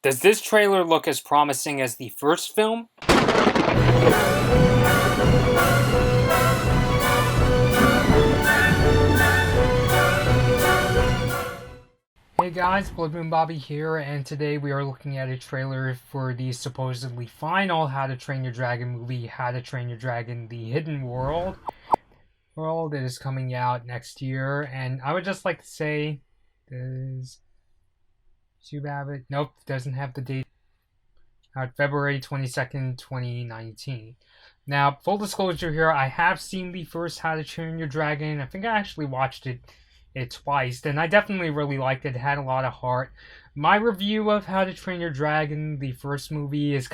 Does this trailer look as promising as the first film? Hey guys, Blood Moon Bobby here, and today we are looking at a trailer for the supposedly final How to Train Your Dragon movie, How to Train Your Dragon: The Hidden World. That is coming out next year, and I would just like to say, does YouTube have it? Nope, doesn't have the date. Out February 22nd, 2019. Now, full disclosure here, I have seen the first How to Train Your Dragon. I think I actually watched it twice, and I definitely really liked it. It had a lot of heart. My review of How to Train Your Dragon, the first movie, is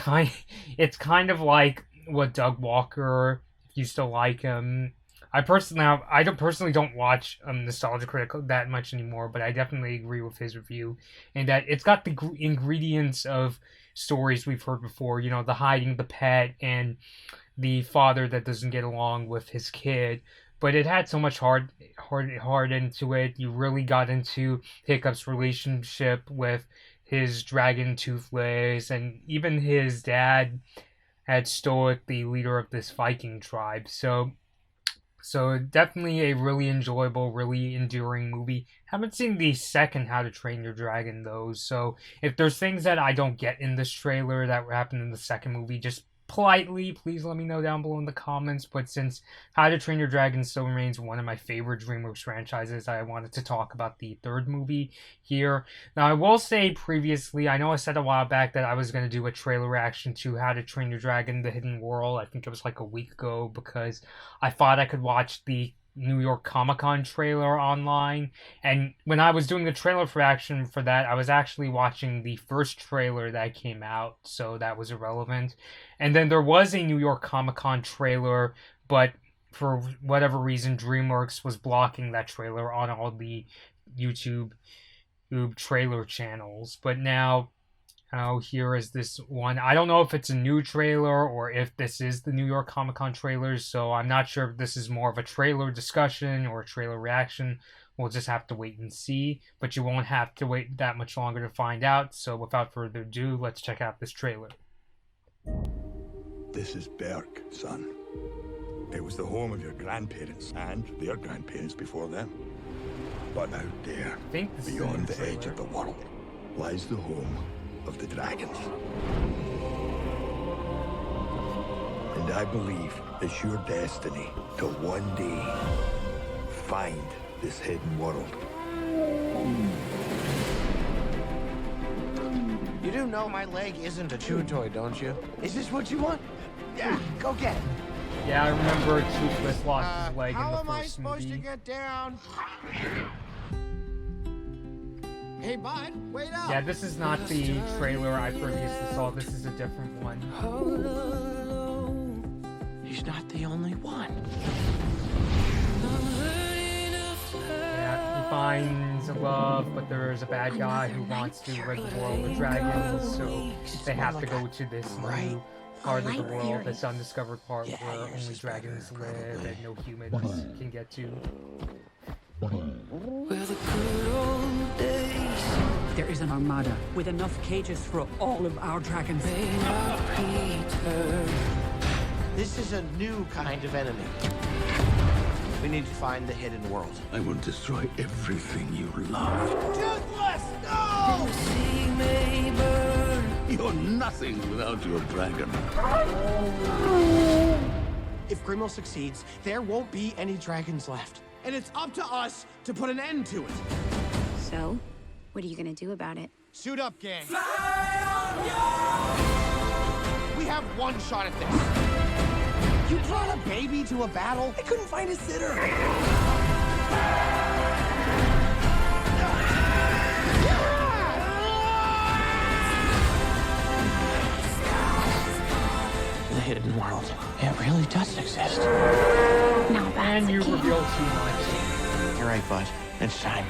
it's kind of like what Doug Walker, if you still like him. I personally don't watch Nostalgia Critic that much anymore, but I definitely agree with his review, and that it's got the ingredients of stories we've heard before. You know, the hiding the pet and the father that doesn't get along with his kid. But it had so much heart into it. You really got into Hiccup's relationship with his dragon Toothless, and even his dad had Stoic, the leader of this Viking tribe. So definitely a really enjoyable, really enduring movie. Haven't seen the second How to Train Your Dragon though, so if there's things that I don't get in this trailer that happened in the second movie, just politely, please let me know down below in the comments. But since How to Train Your Dragon still remains one of my favorite DreamWorks franchises, I wanted to talk about the third movie here. Now, I will say previously, I know I said a while back that I was going to do a trailer reaction to How to Train Your Dragon: The Hidden World. I think it was like a week ago, because I thought I could watch the New York Comic-Con trailer online, and when I was doing the trailer reaction for that, I was actually watching the first trailer that came out, so that was irrelevant. And then there was a New York Comic-Con trailer, but for whatever reason, DreamWorks was blocking that trailer on all the YouTube trailer channels. But now, here is this one. I don't know if it's a new trailer or if this is the New York Comic-Con trailers, so I'm not sure if this is more of a trailer discussion or a trailer reaction. We'll just have to wait and see, but you won't have to wait that much longer to find out. So without further ado, let's check out this trailer. This is Berk, son. It was the home of your grandparents and their grandparents before them. But out there, beyond the edge of the world, lies the home of the dragons. And I believe it's your destiny to one day find this hidden world. You do know my leg isn't a chew toy, don't you? Is this what you want? Yeah, go get it. Yeah, I remember Toothless lost his leg in the first movie. How am I supposed to get down? Hey, bud, wait up. Yeah, this is not the trailer I previously saw. This is a different one. He's not the only one. Yeah, he finds love, but there's a bad guy who wants to rid the world of dragons, so they have to go to this new part of the world, this undiscovered part where only dragons live and no humans can get to. There is an armada with enough cages for all of our dragons. This is a new kind of enemy. We need to find the hidden world. I will destroy everything you love. Toothless, no! You're nothing without your dragon. If Grimmel succeeds, there won't be any dragons left. And it's up to us to put an end to it. So, what are you gonna do about it? Suit up, gang. We have one shot at this. You brought a baby to a battle? I couldn't find a sitter. The hidden world. It really does exist. Now that's And you a kid. reveal too much. You're right, bud. It's time.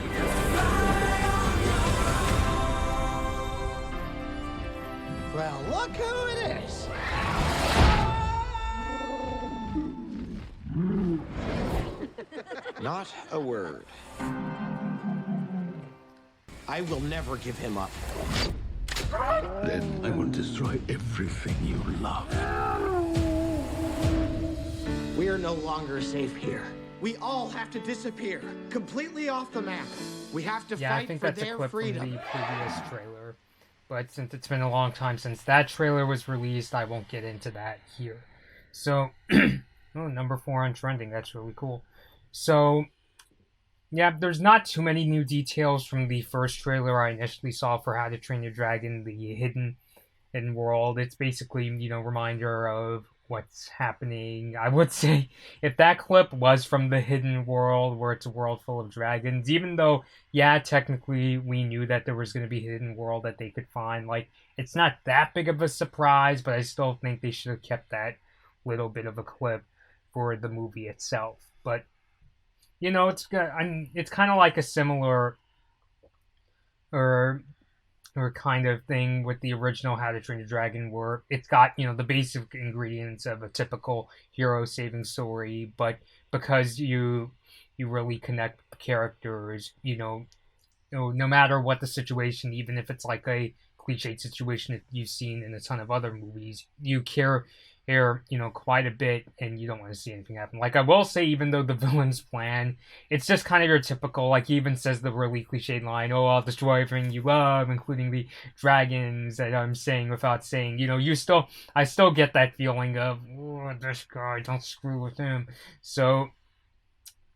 Well, look who it is. Not a word. I will never give him up. Then I will destroy everything you love. We are no longer safe here. We all have to disappear, completely off the map. We have to Yeah, I fight think for that's a their clip freedom. from the previous trailer. But since it's been a long time since that trailer was released, I won't get into that here. So, oh, number 4 on trending. That's really cool. So, yeah, there's not too many new details from the first trailer I initially saw for How to Train Your Dragon, the hidden world. It's basically, you know, reminder of what's happening. I would say if that clip was from the hidden world where it's a world full of dragons, even though, yeah, technically we knew that there was going to be a hidden world that they could find, like, it's not that big of a surprise, but I still think they should have kept that little bit of a clip for the movie itself. But, you know, it's good. It's kind of like a similar or kind of thing with the original How to Train Your Dragon, where it's got, you know, the basic ingredients of a typical hero saving story, but because you really connect with the characters, no matter what the situation, even if it's like a cliched situation that you've seen in a ton of other movies, you care, quite a bit, and you don't want to see anything happen. Like, I will say, even though the villain's plan, it's just kind of your typical, like, he even says the really cliched line, "Oh, I'll destroy everything you love, including the dragons," that I'm saying without saying, I still get that feeling of, "Oh, this guy, don't screw with him." So,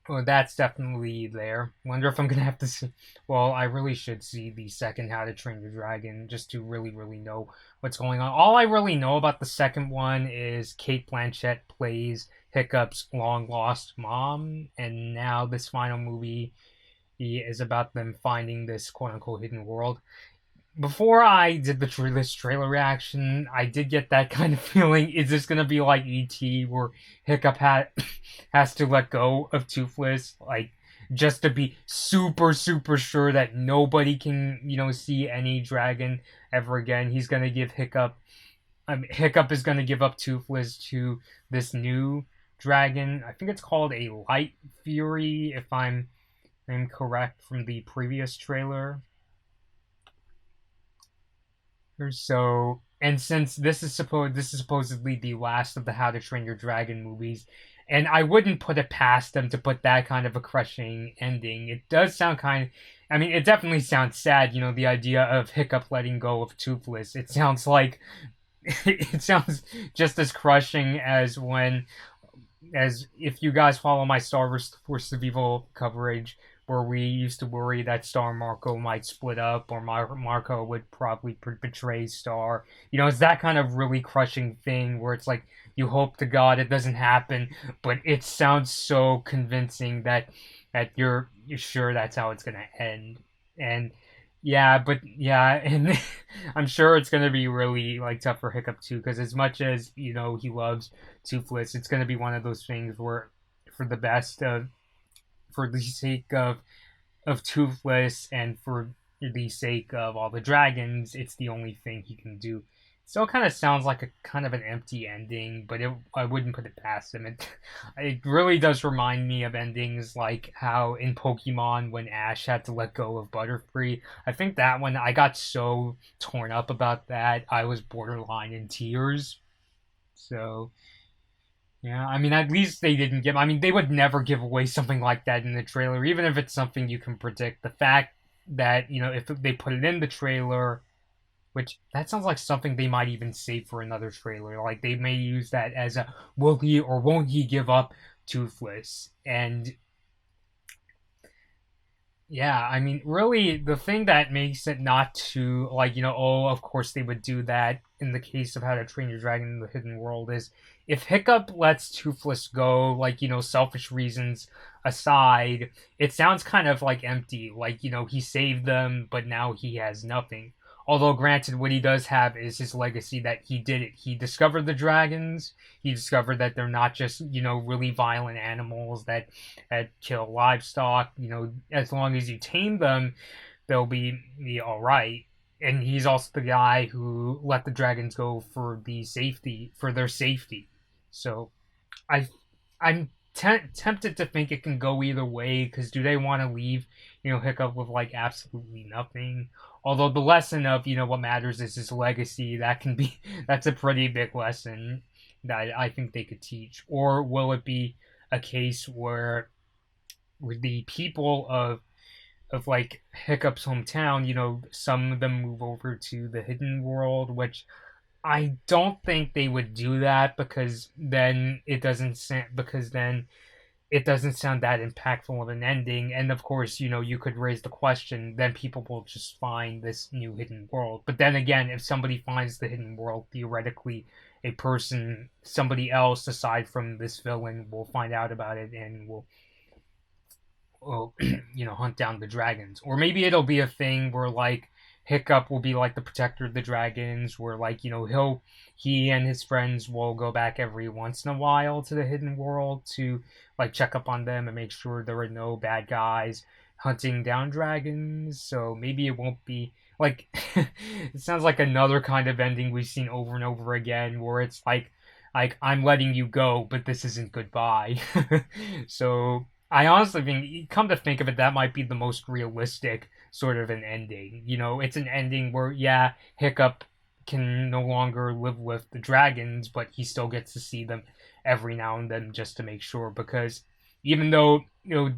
well, that's definitely there. Wonder if I'm gonna have to see. Well, I really should see the second How to Train Your Dragon just to really, really know what's going on. All I really know about the second one is Cate Blanchett plays Hiccup's long lost mom, and now this final movie is about them finding this quote unquote hidden world. Before I did this trailer reaction, I did get that kind of feeling. Is this gonna be like E.T., where Hiccup has to let go of Toothless, like, just to be super, super sure that nobody can, see any dragon ever again? He's gonna give Hiccup is gonna give up Toothless to this new dragon. I think it's called a Light Fury, if I'm correct from the previous trailer. So, and since this is supposedly the last of the How to Train Your Dragon movies, and I wouldn't put it past them to put that kind of a crushing ending. It does sound it definitely sounds sad, the idea of Hiccup letting go of Toothless. It sounds like, it sounds just as crushing as if you guys follow my Star Wars Force of Evil coverage, where we used to worry that Star and Marco might split up, or Marco would probably betray Star. It's that kind of really crushing thing where it's like, you hope to God it doesn't happen, but it sounds so convincing that you're sure that's how it's gonna end. And and I'm sure it's gonna be really, like, tough for Hiccup too, because as much as he loves Toothless, it's gonna be one of those things where, for the sake of Toothless and for the sake of all the dragons, it's the only thing he can do. Still kind of sounds like a kind of an empty ending, but I wouldn't put it past him. It really does remind me of endings like how in Pokemon, when Ash had to let go of Butterfree. I think that one, I got so torn up about that, I was borderline in tears. So, yeah, at least they didn't give... they would never give away something like that in the trailer, even if it's something you can predict. The fact that, if they put it in the trailer, which, that sounds like something they might even save for another trailer. Like, they may use that as a, will he or won't he give up Toothless? And, yeah, really, the thing that makes it not too, like, of course they would do that in the case of How to Train Your Dragon in the Hidden World, is if Hiccup lets Toothless go, like, selfish reasons aside, it sounds kind of, like, empty. Like, he saved them, but now he has nothing. Although, granted, what he does have is his legacy, that he did it. He discovered the dragons. He discovered that they're not just, really violent animals that kill livestock. As long as you tame them, they'll be all right. And he's also the guy who let the dragons go for their safety. So, I'm tempted to think it can go either way, because do they want to leave, Hiccup with, like, absolutely nothing? Although the lesson of, what matters is his legacy, that's a pretty big lesson that I think they could teach. Or will it be a case where the people of like Hiccup's hometown, some of them move over to the hidden world, which I don't think they would do that, because then it doesn't sound that impactful of an ending. And of course, you could raise the question, then people will just find this new hidden world. But then again, if somebody finds the hidden world, theoretically, somebody else aside from this villain will find out about it and will hunt down the dragons. Or maybe it'll be a thing where, like, Hiccup will be like the protector of the dragons, where, like, he and his friends will go back every once in a while to the hidden world to, like, check up on them and make sure there are no bad guys hunting down dragons. So maybe it won't be like it sounds like another kind of ending we've seen over and over again, where it's like I'm letting you go, but this isn't goodbye. So I honestly think, come to think of it, that might be the most realistic sort of an ending. It's an ending where, yeah, Hiccup can no longer live with the dragons, but he still gets to see them every now and then just to make sure, because even though,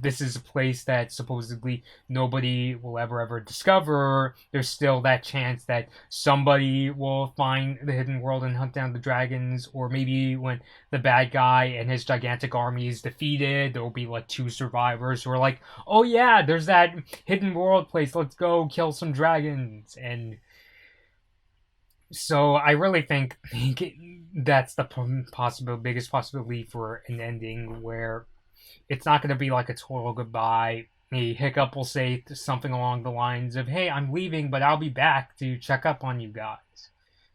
this is a place that supposedly nobody will ever discover, there's still that chance that somebody will find the hidden world and hunt down the dragons. Or maybe when the bad guy and his gigantic army is defeated, there will be, like, 2 survivors who are like, oh yeah, there's that hidden world place, let's go kill some dragons. And so I really think that's the biggest possibility for an ending, where it's not going to be like a total goodbye. Hiccup will say something along the lines of, hey, I'm leaving, but I'll be back to check up on you guys.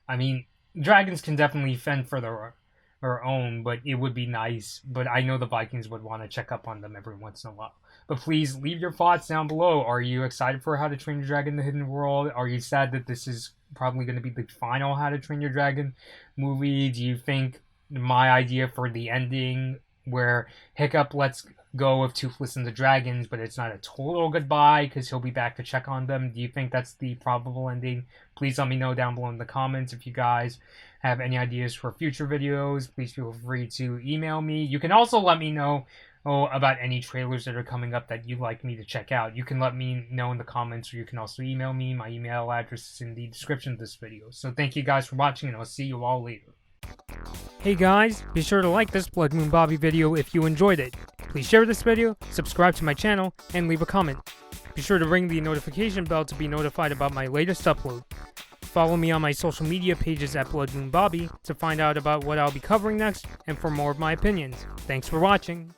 I mean, dragons can definitely fend for their own, but it would be nice. But I know the Vikings would want to check up on them every once in a while. But please leave your thoughts down below. Are you excited for How to Train Your Dragon: The Hidden World? Are you sad that this is probably going to be the final How to Train Your Dragon movie? Do you think my idea for the ending, where Hiccup lets go of Toothless and the dragons, but it's not a total goodbye because he'll be back to check on them, do you think that's the probable ending? Please let me know down below in the comments. If you guys have any ideas for future videos, please feel free to email me. You can also let me know about any trailers that are coming up that you'd like me to check out. You can let me know in the comments, or you can also email me. My email address is in the description of this video. So thank you guys for watching, and I'll see you all later. Hey guys, be sure to like this Blood Moon Bobby video if you enjoyed it. Please share this video, subscribe to my channel, and leave a comment. Be sure to ring the notification bell to be notified about my latest upload. Follow me on my social media pages at Blood Moon Bobby to find out about what I'll be covering next and for more of my opinions. Thanks for watching.